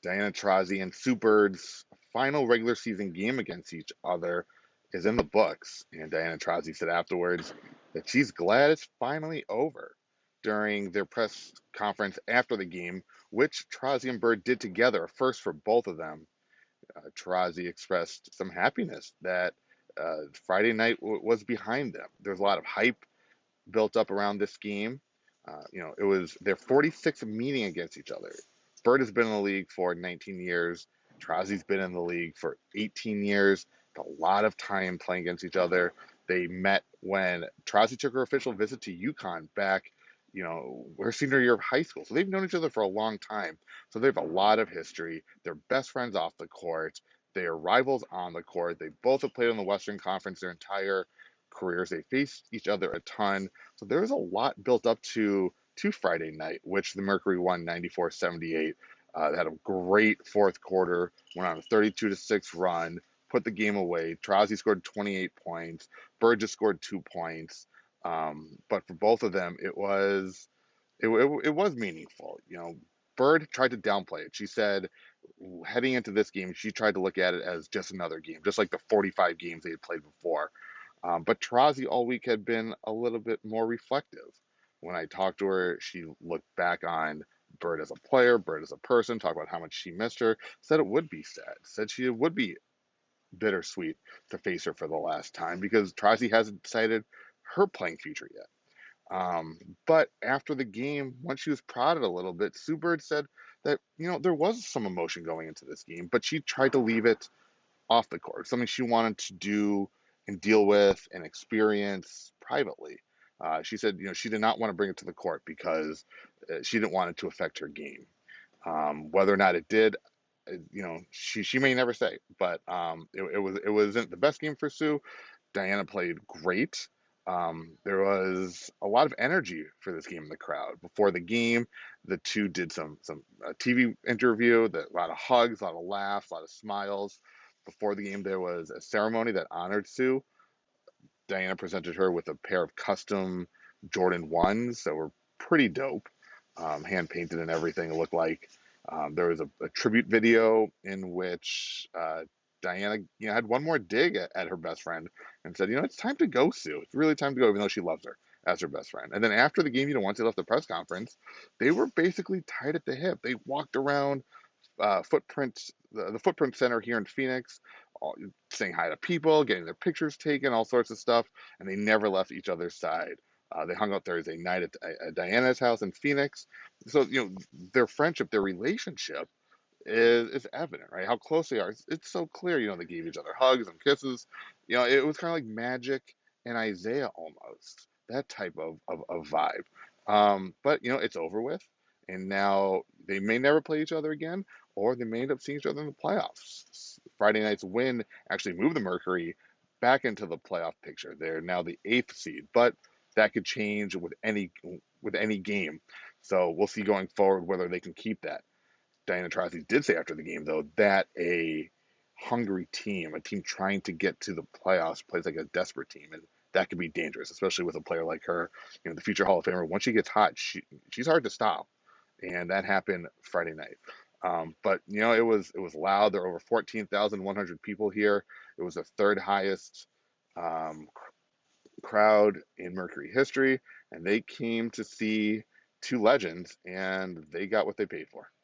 Dianna Taurasi and Sue Bird's final regular season game against each other is in the books. And Dianna Taurasi said afterwards that she's glad it's finally over during their press conference after the game, which Taurasi and Bird did together, a first for both of them. Taurasi expressed some happiness that Friday night was behind them. There's a lot of hype built up around this game. It was their 46th meeting against each other. Bird has been in the league for 19 years. Taurasi's been in the league for 18 years. A lot of time playing against each other. They met when Taurasi took her official visit to UConn back, her senior year of high school. So they've known each other for a long time. So they have a lot of history. They're best friends off the court. They are rivals on the court. They both have played in the Western Conference their entire careers. They faced each other a ton. So there was a lot built up to Friday night, which the Mercury won 94-78. They had a great fourth quarter, went on a 32-6 run, put the game away. Taurasi scored 28 points. Bird just scored 2 points. But for both of them, it was meaningful. Bird tried to downplay it. She said heading into this game, she tried to look at it as just another game, just like the 45 games they had played before. But Taurasi all week had been a little bit more reflective. When I talked to her, she looked back on Bird as a player, Bird as a person, talked about how much she missed her, said it would be sad, said she would be bittersweet to face her for the last time because Taurasi hasn't decided her playing future yet. But after the game, once she was prodded a little bit, Sue Bird said that, there was some emotion going into this game, but she tried to leave it off the court, something she wanted to do and deal with and experience privately. She said, she did not want to bring it to the court because she didn't want it to affect her game. Whether or not it did, she may never say, but it wasn't the best game for Sue. Dianna played great. There was a lot of energy for this game in the crowd. Before the game, the two did some TV interview, a lot of hugs, a lot of laughs, a lot of smiles. Before the game, there was a ceremony that honored Sue. Dianna presented her with a pair of custom Jordan 1s that were pretty dope, hand painted and everything. It looked like there was a tribute video in which Dianna, had one more dig at her best friend and said, it's time to go, Sue. It's really time to go, even though she loves her as her best friend. And then after the game, once they left the press conference, they were basically tied at the hip. They walked around the Footprint Center here in Phoenix, saying hi to people, getting their pictures taken, all sorts of stuff, and they never left each other's side. They hung out Thursday night at Diana's house in Phoenix. So, their friendship, their relationship is evident, right? How close they are. It's so clear, they gave each other hugs and kisses. It was kind of like Magic and Isaiah almost, that type of vibe. But, it's over with. And now they may never play each other again, or they may end up seeing each other in the playoffs. Friday night's win actually moved the Mercury back into the playoff picture. They're now the eighth seed, but that could change with any game. So we'll see going forward whether they can keep that. Dianna Taurasi did say after the game, though, that a hungry team, a team trying to get to the playoffs, plays like a desperate team, and that could be dangerous, especially with a player like her, the future Hall of Famer. Once she gets hot, she's hard to stop, and that happened Friday night. But it was loud. There were over 14,100 people here. It was the third highest um, crowd in Mercury history, and they came to see two legends, and they got what they paid for.